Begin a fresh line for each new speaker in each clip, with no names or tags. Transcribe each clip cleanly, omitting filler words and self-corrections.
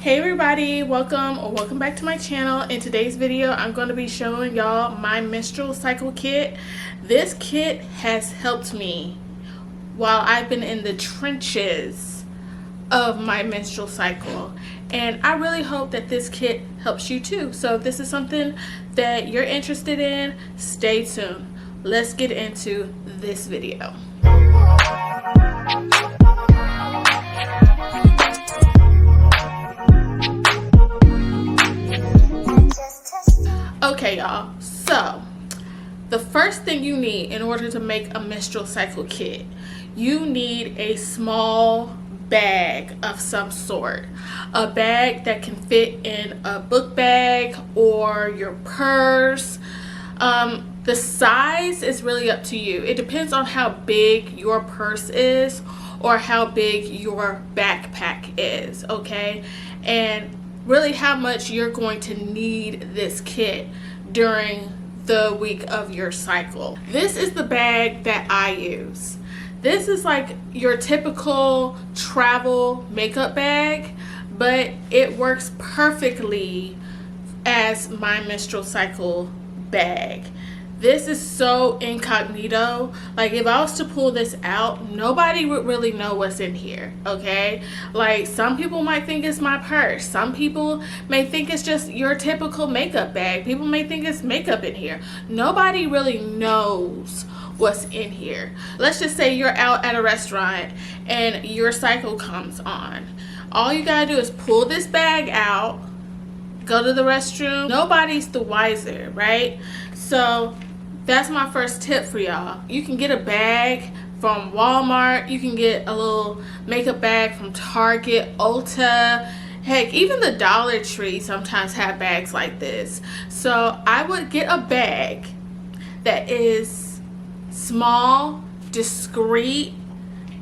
Hey everybody, welcome back to my channel. In today's video I'm going to be showing y'all my menstrual cycle kit. This kit has helped me while I've been in the trenches of my menstrual cycle, and I really hope that this kit helps you too. So if this is something that you're interested in, stay tuned. Let's get into this video. Okay y'all, so the first thing you need in order to make a menstrual cycle kit, you need a small bag of some sort. A bag that can fit in a book bag or your purse. The size is really up to you. It depends on how big your purse is or how big your backpack is, okay? And really how much you're going to need this kit during the week of your cycle. This is the bag that I use. This is like your typical travel makeup bag, but it works perfectly as my menstrual cycle bag. This is so incognito. Like if I was to pull this out, nobody would really know what's in here, okay? Like some people might think it's my purse. Some people may think it's just your typical makeup bag. People may think it's makeup in here. Nobody really knows what's in here. Let's just say you're out at a restaurant and your cycle comes on. All you gotta do is pull this bag out, go to the restroom. Nobody's the wiser, right? So that's my first tip for y'all. You can get a bag from Walmart. You can get a little makeup bag from Target, Ulta. Heck, even the Dollar Tree sometimes have bags like this. So I would get a bag that is small, discreet,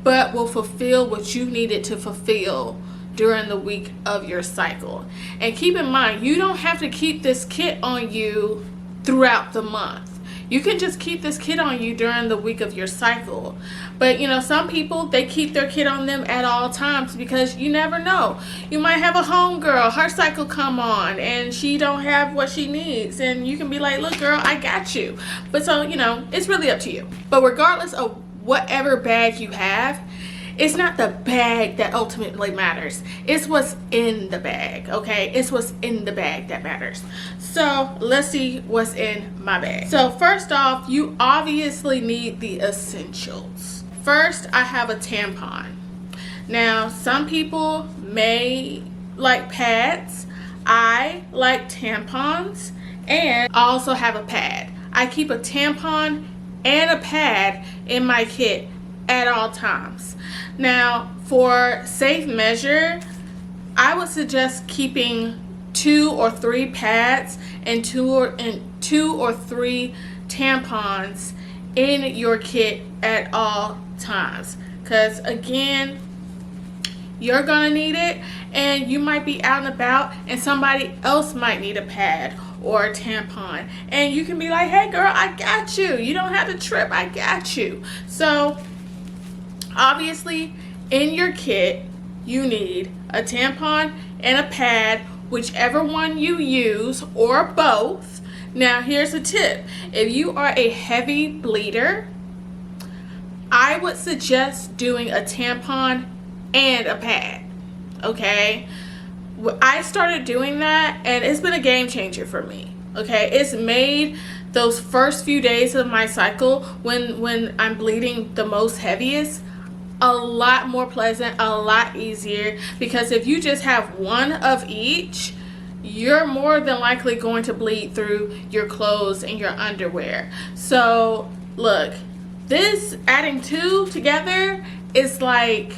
but will fulfill what you need it to fulfill during the week of your cycle. And keep in mind, you don't have to keep this kit on you throughout the month. You can just keep this kit on you during the week of your cycle. But you know, some people, they keep their kit on them at all times because you never know. You might have a homegirl, her cycle come on and she don't have what she needs, and you can be like, look girl, I got you. But so, you know, it's really up to you. But regardless of whatever bag you have, it's not the bag that ultimately matters. It's what's in the bag, okay? It's what's in the bag that matters. So let's see what's in my bag. So first off, you obviously need the essentials. First, I have a tampon. Now, some people may like pads. I like tampons, and I also have a pad. I keep a tampon and a pad in my kit at all times. Now, for safe measure, I would suggest keeping 2 or 3 pads and two or three tampons in your kit at all times, because again, you're gonna need it, and you might be out and about and somebody else might need a pad or a tampon, and you can be like, hey girl, I got you, you don't have to trip, I got you. So obviously in your kit you need a tampon and a pad, whichever one you use, or both. Now here's a tip: if you are a heavy bleeder, I would suggest doing a tampon and a pad, okay? I started doing that and it's been a game changer for me, okay? It's made those first few days of my cycle, when I'm bleeding the most heaviest, a lot more pleasant, a lot easier, because if you just have one of each, you're more than likely going to bleed through your clothes and your underwear. So look, this adding 2 together is like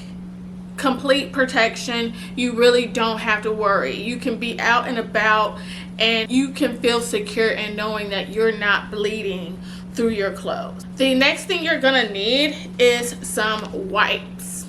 complete protection. You really don't have to worry. You can be out and about and you can feel secure in knowing that you're not bleeding through your clothes. The next thing you're gonna need is some wipes,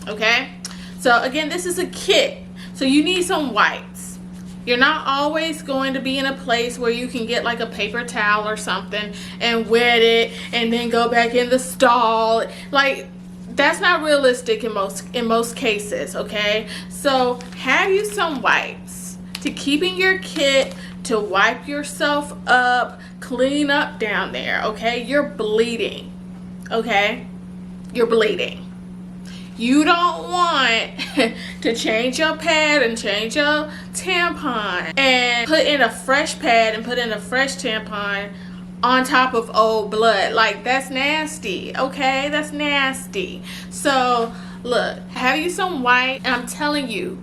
okay? So again, this is a kit, so you need some wipes. You're not always going to be in a place where you can get like a paper towel or something and wet it and then go back in the stall. Like, that's not realistic in most cases, okay? So have you some wipes to keep in your kit to wipe yourself up, clean up down there, okay? You're bleeding, okay? You're bleeding. You don't want to change your pad and change your tampon and put in a fresh pad and put in a fresh tampon on top of old blood. Like, that's nasty, okay? That's nasty. So look, have you some white, and I'm telling you,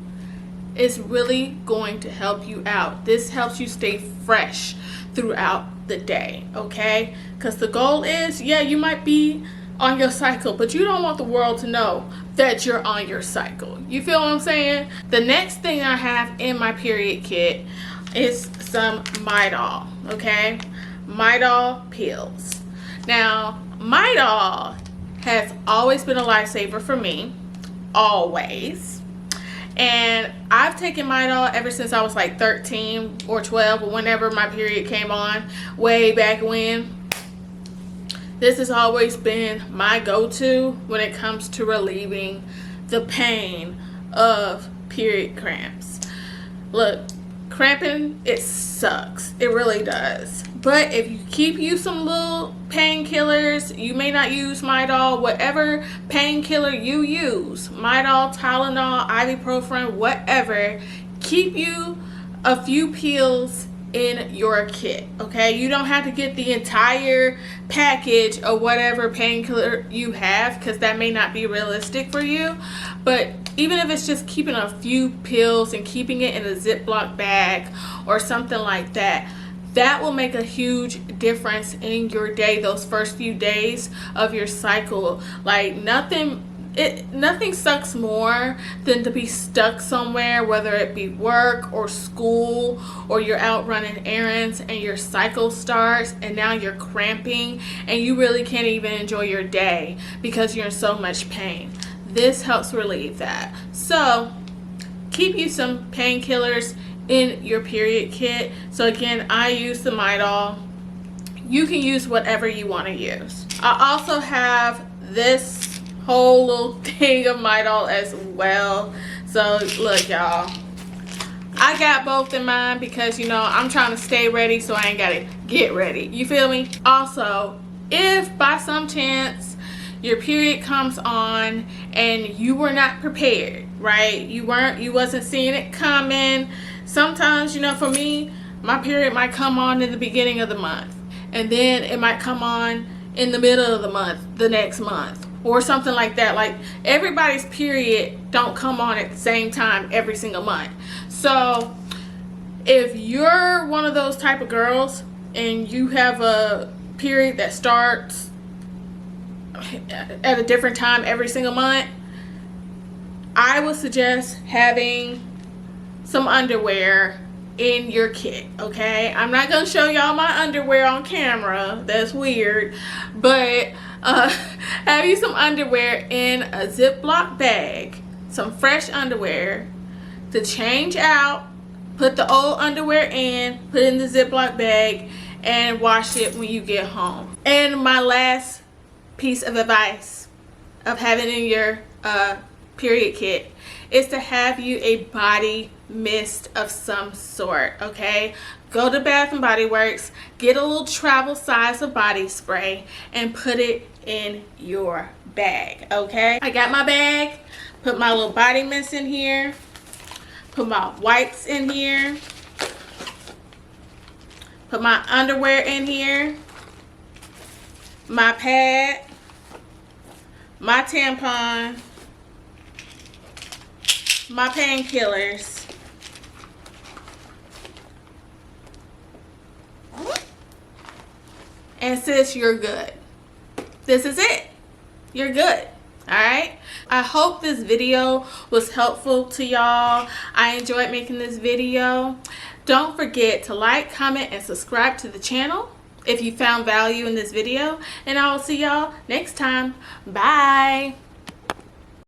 it's really going to help you out. This helps you stay fresh throughout the day, okay? Because the goal is, yeah, you might be on your cycle, but you don't want the world to know that you're on your cycle. You feel what I'm saying? The next thing I have in my period kit is some Midol, okay? Midol pills. Now, Midol has always been a lifesaver for me, always. And I've taken Midol ever since I was like 13 or 12, or whenever my period came on, way back when. This has always been my go-to when it comes to relieving the pain of period cramps. Look, cramping, it sucks. It really does. But if you keep some little painkillers, you may not use Midol, whatever painkiller you use, Midol, Tylenol, ibuprofen, whatever, keep you a few pills in your kit, okay? You don't have to get the entire package of whatever painkiller you have, because that may not be realistic for you. But even if it's just keeping a few pills and keeping it in a Ziploc bag or something like that, that will make a huge difference in your day, those first few days of your cycle. Like, nothing sucks more than to be stuck somewhere, whether it be work or school, or you're out running errands and your cycle starts and now you're cramping and you really can't even enjoy your day because you're in so much pain. This helps relieve that. So keep you some painkillers in your period kit. So again, I use the Midol. You can use whatever you want to use. I also have this whole little thing of Midol as well. So look, y'all, I got both in mine because, you know, I'm trying to stay ready, so I ain't gotta get ready. You feel me? Also, if by some chance your period comes on and you were not prepared, right? You wasn't seeing it coming. Sometimes, you know, for me, my period might come on in the beginning of the month, and then it might come on in the middle of the month, the next month, or something like that. Like, everybody's period don't come on at the same time every single month. So if you're one of those type of girls and you have a period that starts at a different time every single month, I would suggest having some underwear in your kit, okay? I'm not gonna show y'all my underwear on camera, that's weird, but have you some underwear in a Ziploc bag, some fresh underwear to change out, put the old underwear in, put it in the Ziploc bag, and wash it when you get home. And my last piece of advice of having in your period kit is to have you a body mist of some sort, okay? Go to Bath and Body Works, get a little travel size of body spray, and put it in your bag, okay? I got my bag, put my little body mist in here, put my wipes in here, put my underwear in here, my pad, my tampon, my painkillers, and sis, you're good. This is it. You're good. Alright? I hope this video was helpful to y'all. I enjoyed making this video. Don't forget to like, comment, and subscribe to the channel if you found value in this video. And I will see y'all next time. Bye.